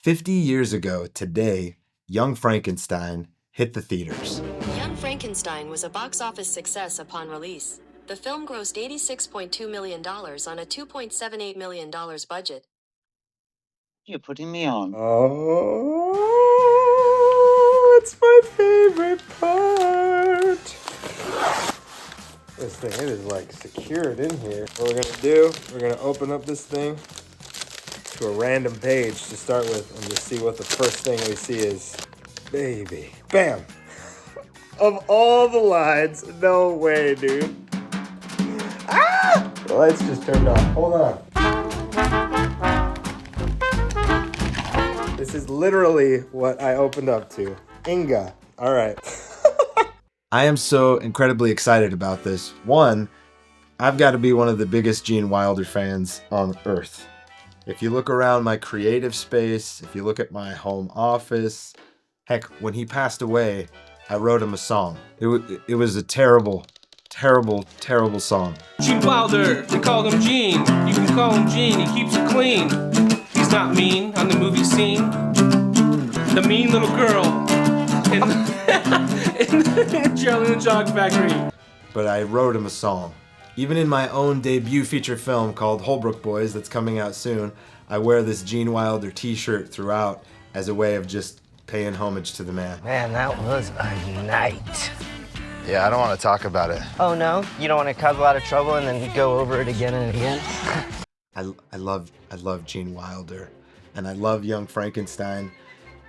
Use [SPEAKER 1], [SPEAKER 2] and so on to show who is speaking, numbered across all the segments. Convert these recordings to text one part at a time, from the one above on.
[SPEAKER 1] 50 years ago today, Young Frankenstein hit the theaters.
[SPEAKER 2] Young Frankenstein was a box office success upon release. The film grossed $86.2 million on a $2.78 million budget.
[SPEAKER 3] You're putting me on.
[SPEAKER 1] Oh, it's my favorite part. This thing, it is like secured in here. What we're gonna do, we're gonna open up this thing to a random page to start with and just see what the first thing we see is. Baby. Bam! Of all the lines, no way, dude. Ah! The lights just turned off. Hold on. This is literally what I opened up to. Inga. All right. I am so incredibly excited about this. One, I've got to be one of the biggest Gene Wilder fans on earth. If you look around my creative space, if you look at my home office, heck, when he passed away, I wrote him a song. It was a terrible, terrible, terrible song.
[SPEAKER 4] Gene Wilder, they call him Gene. You can call him Gene, he keeps it clean. He's not mean on the movie scene. The mean little girl in Charlie and the Chocolate Factory.
[SPEAKER 1] But I wrote him a song. Even in my own debut feature film called Holbrook Boys that's coming out soon, I wear this Gene Wilder t-shirt throughout as a way of just paying homage to the man.
[SPEAKER 5] Man, that was a night.
[SPEAKER 6] Yeah, I don't want to talk about it.
[SPEAKER 5] Oh no? You don't want to cause a lot of trouble and then go over it again and again?
[SPEAKER 1] I love Gene Wilder, and I love Young Frankenstein,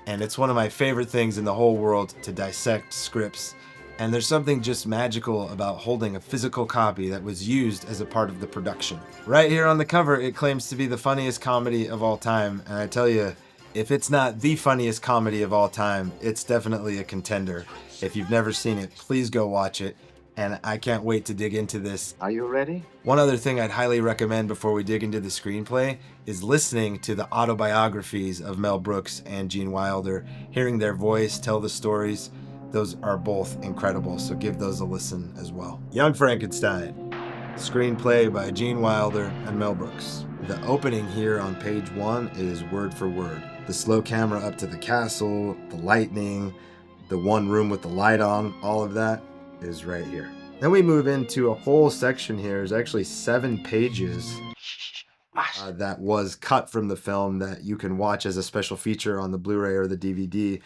[SPEAKER 1] and it's one of my favorite things in the whole world to dissect scripts. And there's something just magical about holding a physical copy that was used as a part of the production. Right here on the cover, it claims to be the funniest comedy of all time, and I tell you, if it's not the funniest comedy of all time, it's definitely a contender. If you've never seen it, please go watch it, and I can't wait to dig into this.
[SPEAKER 3] Are you ready?
[SPEAKER 1] One other thing I'd highly recommend before we dig into the screenplay is listening to the autobiographies of Mel Brooks and Gene Wilder, hearing their voice tell the stories. Those are both incredible, so give those a listen as well. Young Frankenstein, screenplay by Gene Wilder and Mel Brooks. The opening here on page 1 is word for word. The slow camera up to the castle, the lightning, the one room with the light on, all of that is right here. Then we move into a whole section here. There's actually 7 pages that was cut from the film that you can watch as a special feature on the Blu-ray or the DVD.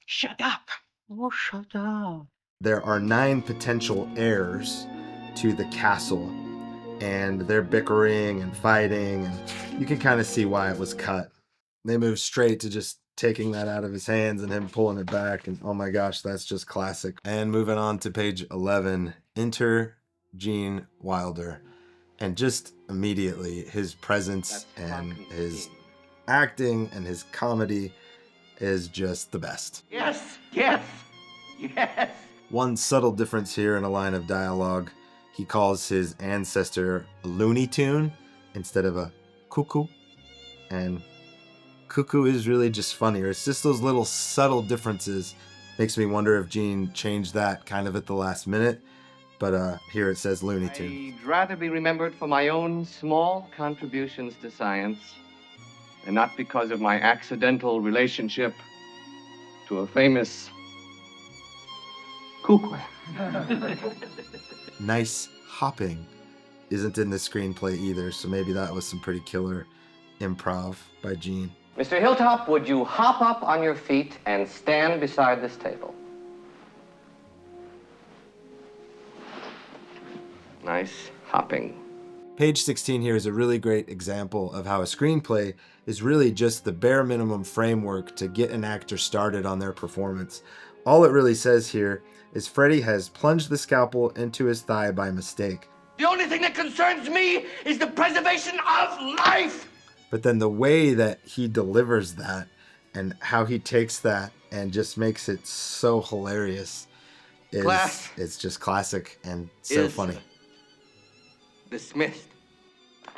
[SPEAKER 3] Shut up. Oh, shut up.
[SPEAKER 1] There are 9 potential heirs to the castle, and they're bickering and fighting, and you can kind of see why it was cut. They move straight to just taking that out of his hands and him pulling it back, and oh my gosh, that's just classic. And moving on to page 11, enter Gene Wilder. And just immediately, his presence and his acting and his comedy is just the best.
[SPEAKER 3] Yes, yes, yes.
[SPEAKER 1] One subtle difference here in a line of dialogue. He calls his ancestor a Looney Tune instead of a cuckoo. And cuckoo is really just funnier. It's just those little subtle differences. Makes me wonder if Gene changed that kind of at the last minute. But here it says Looney Tune.
[SPEAKER 7] I'd rather be remembered for my own small contributions to science and not because of my accidental relationship to a famous cuckoo.
[SPEAKER 1] Nice hopping isn't in the screenplay either, so maybe that was some pretty killer improv by Gene.
[SPEAKER 7] Mr. Hilltop, would you hop up on your feet and stand beside this table? Nice hopping.
[SPEAKER 1] Page 16 here is a really great example of how a screenplay is really just the bare minimum framework to get an actor started on their performance. All it really says here is Freddy has plunged the scalpel into his thigh by mistake.
[SPEAKER 7] The only thing that concerns me is the preservation of life!
[SPEAKER 1] But then the way that he delivers that and how he takes that and just makes it so hilarious is it's just classic and so funny.
[SPEAKER 7] Dismissed.
[SPEAKER 1] A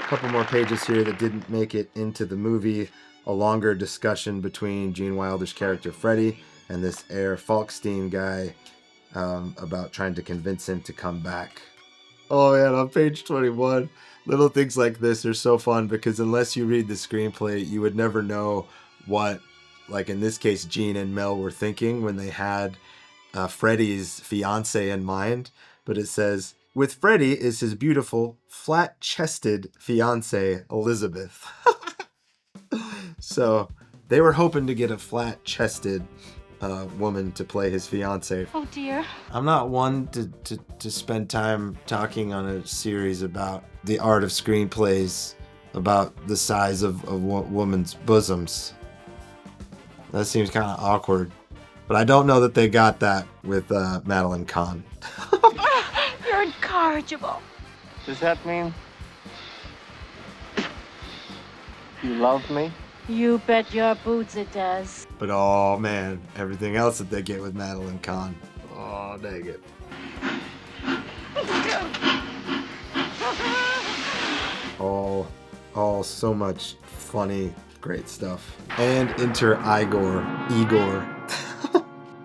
[SPEAKER 1] couple more pages here that didn't make it into the movie. A longer discussion between Gene Wilder's character Freddy and this Herr Falkstein guy about trying to convince him to come back. Oh man, on page 21, little things like this are so fun because unless you read the screenplay, you would never know what, like in this case, Gene and Mel were thinking when they had Freddie's fiance in mind. But it says, with Freddie is his beautiful, flat-chested fiance, Elizabeth. So they were hoping to get a flat-chested woman to play his fiance.
[SPEAKER 8] Oh dear.
[SPEAKER 1] I'm not one to spend time talking on a series about the art of screenplays, about the size of women's bosoms. That seems kind of awkward. But I don't know that they got that with Madeline Kahn.
[SPEAKER 8] You're incorrigible.
[SPEAKER 7] Does that mean you love me?
[SPEAKER 8] You bet your boots it does.
[SPEAKER 1] But oh man, everything else that they get with Madeline Kahn. Oh, dang it. Oh, so much funny, great stuff. And enter Igor.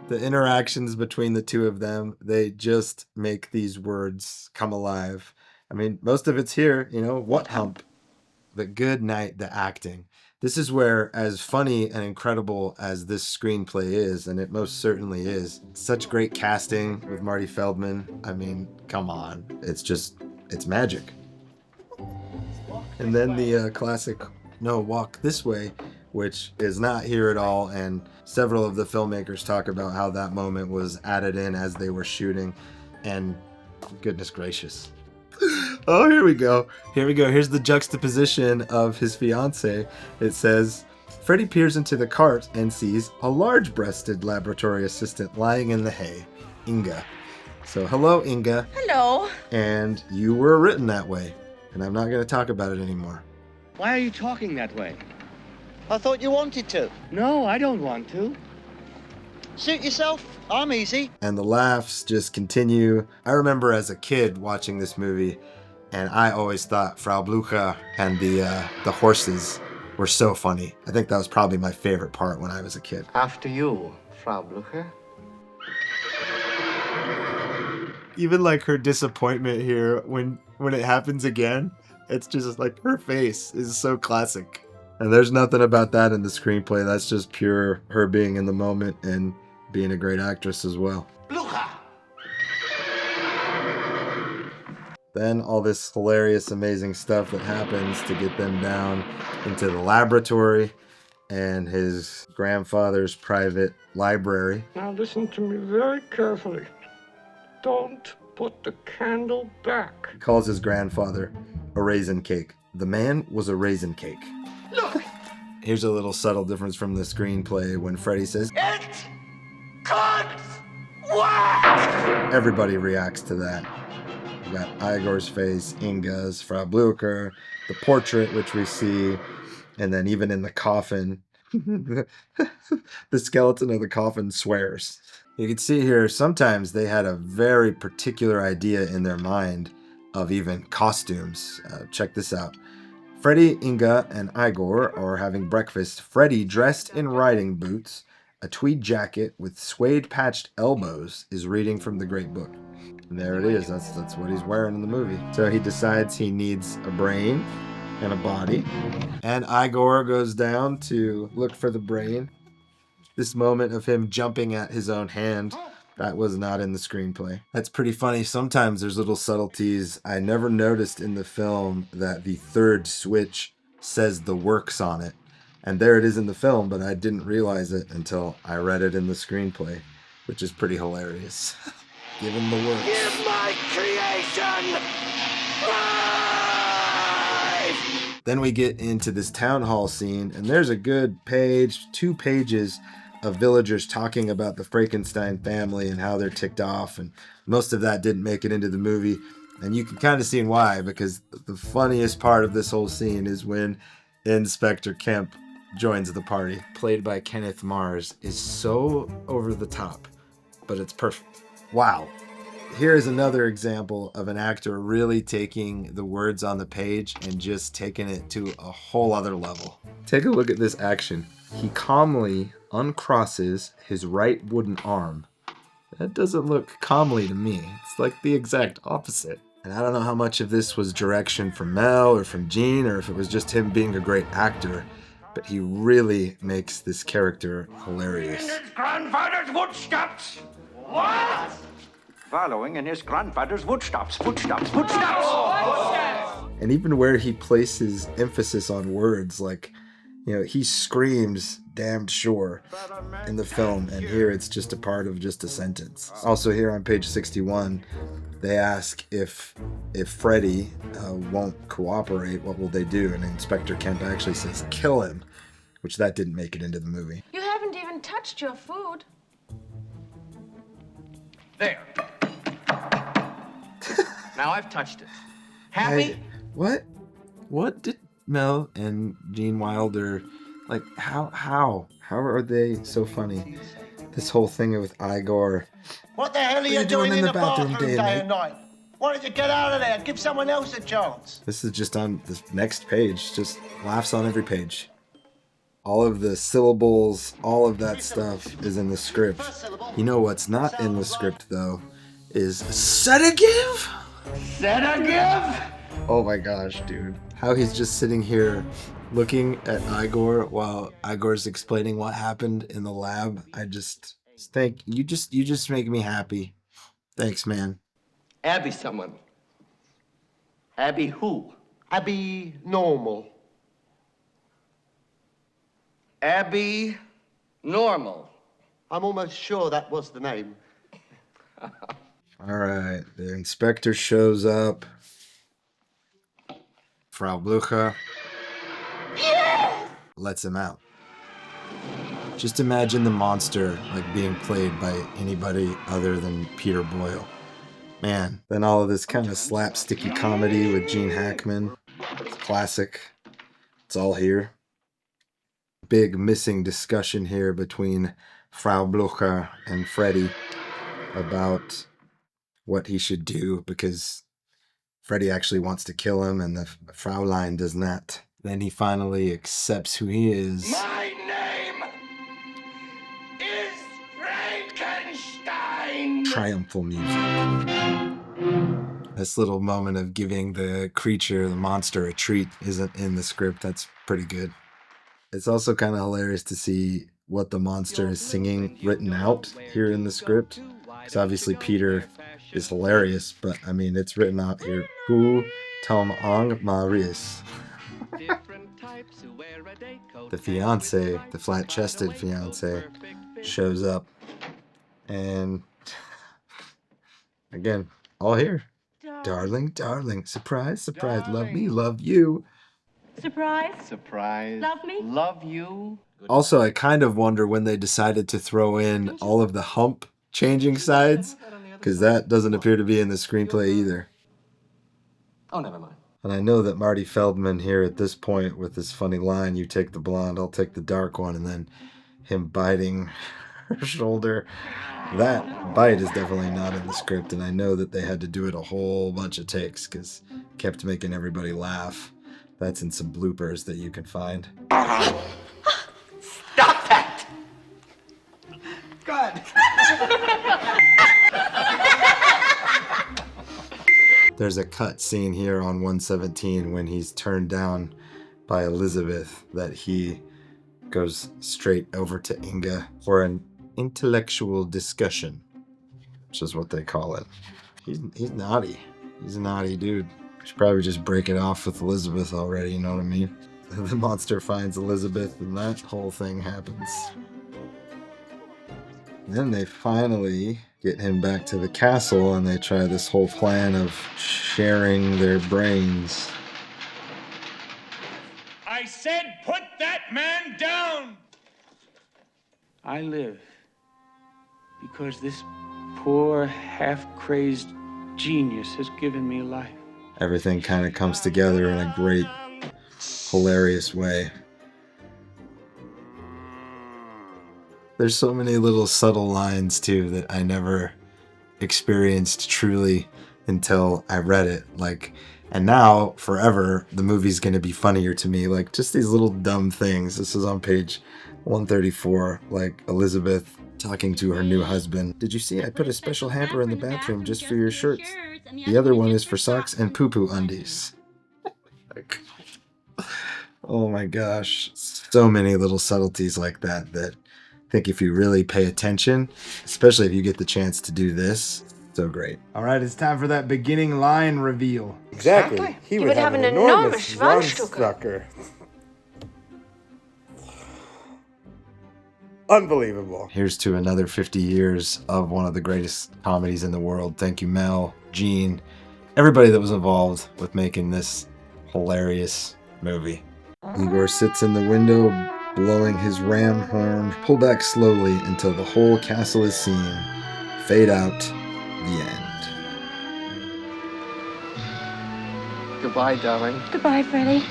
[SPEAKER 1] The interactions between the two of them, they just make these words come alive. I mean, most of it's here, what hump? The good night, the acting. This is where, as funny and incredible as this screenplay is, and it most certainly is, such great casting with Marty Feldman. I mean, come on. It's magic. And then the classic, no, walk this way, which is not here at all, and several of the filmmakers talk about how that moment was added in as they were shooting, and goodness gracious. Oh, here we go. Here's the juxtaposition of his fiance. It says, Freddie peers into the cart and sees a large-breasted laboratory assistant lying in the hay, Inga. So, hello, Inga.
[SPEAKER 8] Hello.
[SPEAKER 1] And you were written that way, and I'm not going to talk about it anymore.
[SPEAKER 7] Why are you talking that way?
[SPEAKER 3] I thought you wanted to.
[SPEAKER 7] No, I don't want to.
[SPEAKER 3] Suit yourself. I'm easy.
[SPEAKER 1] And the laughs just continue. I remember as a kid watching this movie, and I always thought Frau Blucher and the horses were so funny. I think that was probably my favorite part when I was a kid.
[SPEAKER 7] After you, Frau Blucher.
[SPEAKER 1] Even like her disappointment here when it happens again, it's just like her face is so classic. And there's nothing about that in the screenplay. That's just pure her being in the moment and being a great actress as well.
[SPEAKER 3] Blucher.
[SPEAKER 1] Then all this hilarious, amazing stuff that happens to get them down into the laboratory and his grandfather's private library.
[SPEAKER 9] Now listen to me very carefully. Don't put the candle back.
[SPEAKER 1] He calls his grandfather a raisin cake. The man was a raisin cake.
[SPEAKER 3] Look.
[SPEAKER 1] Here's a little subtle difference from the screenplay when Freddie says,
[SPEAKER 3] It can't work.
[SPEAKER 1] Everybody reacts to that. You got Igor's face, Inga's, Frau Blucher, the portrait, which we see, and then even in the coffin, the skeleton of the coffin swears. You can see here, sometimes they had a very particular idea in their mind of even costumes. Check this out. Freddie, Inga, and Igor are having breakfast. Freddie, dressed in riding boots, a tweed jacket with suede-patched elbows, is reading from the Great Book. And there it is. That's what he's wearing in the movie. So he decides he needs a brain and a body. And Igor goes down to look for the brain. This moment of him jumping at his own hand, that was not in the screenplay. That's pretty funny. Sometimes there's little subtleties. I never noticed in the film that the third switch says the works on it. And there it is in the film, but I didn't realize it until I read it in the screenplay, which is pretty hilarious. Give him the works.
[SPEAKER 3] Give my creation life.
[SPEAKER 1] Then we get into this town hall scene, and there's a good page, 2 pages of villagers talking about the Frankenstein family and how they're ticked off, and most of that didn't make it into the movie, and you can kind of see why, because the funniest part of this whole scene is when Inspector Kemp joins the party, played by Kenneth Mars, is so over the top, but it's perfect. Wow. Here is another example of an actor really taking the words on the page and just taking it to a whole other level. Take a look at this action. He calmly uncrosses his right wooden arm. That doesn't look calmly to me. It's like the exact opposite. And I don't know how much of this was direction from Mel or from Gene, or if it was just him being a great actor, but he really makes this character hilarious.
[SPEAKER 3] In his grandfather's footsteps. What? Following in his grandfather's footsteps.
[SPEAKER 1] And even where he places emphasis on words, like, you know, he screams damned sure in the film, and here it's just a part of just a sentence. Also here on page 61, they ask if Freddy won't cooperate, what will they do? And Inspector Kemp actually says, kill him, which that didn't make it into the movie.
[SPEAKER 8] You haven't even touched your food.
[SPEAKER 7] There. Now I've touched it. Happy?
[SPEAKER 1] What did Mel and Gene Wilder, like, how are they so funny? This whole thing with Igor.
[SPEAKER 10] What the hell are you doing in the bathroom day and night? Why don't you get out of there and give someone else a chance?
[SPEAKER 1] This is just on the next page, just laughs on every page. All of the syllables, all of that stuff is in the script. You know what's not in the script, though, is sedative?
[SPEAKER 3] Sedative?
[SPEAKER 1] Oh my gosh, dude. How he's just sitting here looking at Igor while Igor's explaining what happened in the lab. I just think you just make me happy. Thanks, man.
[SPEAKER 7] Abby someone. Abby who?
[SPEAKER 10] Abby Normal.
[SPEAKER 7] Abby Normal.
[SPEAKER 10] I'm almost sure that was the name.
[SPEAKER 1] All right, the inspector shows up. Frau Blucher lets him out. Just imagine the monster like being played by anybody other than Peter Boyle. Man, then all of this kind of slapsticky comedy with Gene Hackman. It's classic. It's all here. Big missing discussion here between Frau Blucher and Freddy about what he should do, because Freddy actually wants to kill him and the Fraulein does not. Then he finally accepts who he is.
[SPEAKER 3] My name is Frankenstein.
[SPEAKER 1] Triumphal music. This little moment of giving the creature, the monster, a treat isn't in the script. That's pretty good. It's also kind of hilarious to see what the monster is singing written out here in the script. Because obviously Peter is hilarious, but I mean, it's written out here. Who Tom Ong Maris. The fiance, the flat-chested fiance, shows up. And again, all here. Darling, darling, surprise, surprise, love me, love you.
[SPEAKER 8] Surprise?
[SPEAKER 7] Surprise.
[SPEAKER 8] Love me?
[SPEAKER 7] Love you.
[SPEAKER 1] Also, I kind of wonder when they decided to throw in all of the hump changing sides, because that doesn't appear to be in the screenplay either.
[SPEAKER 7] Oh, never mind.
[SPEAKER 1] And I know that Marty Feldman here at this point with this funny line, you take the blonde, I'll take the dark one, and then him biting her shoulder. That bite is definitely not in the script, and I know that they had to do it a whole bunch of takes because it kept making everybody laugh. That's in some bloopers that you can find.
[SPEAKER 3] Stop that!
[SPEAKER 10] Good.
[SPEAKER 1] There's a cut scene here on 117 when he's turned down by Elizabeth that he goes straight over to Inga for an intellectual discussion, which is what they call it. He's naughty. He's a naughty dude. Should probably just break it off with Elizabeth already, you know what I mean? The monster finds Elizabeth and that whole thing happens. Then they finally get him back to the castle and they try this whole plan of sharing their brains.
[SPEAKER 3] I said put that man down!
[SPEAKER 11] I live because this poor, half-crazed genius has given me life.
[SPEAKER 1] Everything kind of comes together in a great, hilarious way. There's so many little subtle lines, too, that I never experienced truly until I read it. Like, and now, forever, the movie's going to be funnier to me. Like, just these little dumb things. This is on page 134. Like, Elizabeth talking to her new husband. Did you see I put a special hamper in the bathroom just for your shirts? The other one is for socks and poo-poo undies. Oh my gosh. So many little subtleties like that I think if you really pay attention, especially if you get the chance to do this, so great. All right, it's time for that beginning line reveal.
[SPEAKER 12] Exactly. He would have an enormous Schwanzstücke. Unbelievable.
[SPEAKER 1] Here's to another 50 years of one of the greatest comedies in the world. Thank you, Mel, Gene, everybody that was involved with making this hilarious movie. Igor sits in the window, blowing his ram horn. Pull back slowly until the whole castle is seen. Fade out. The end.
[SPEAKER 7] Goodbye, darling.
[SPEAKER 8] Goodbye, Freddie.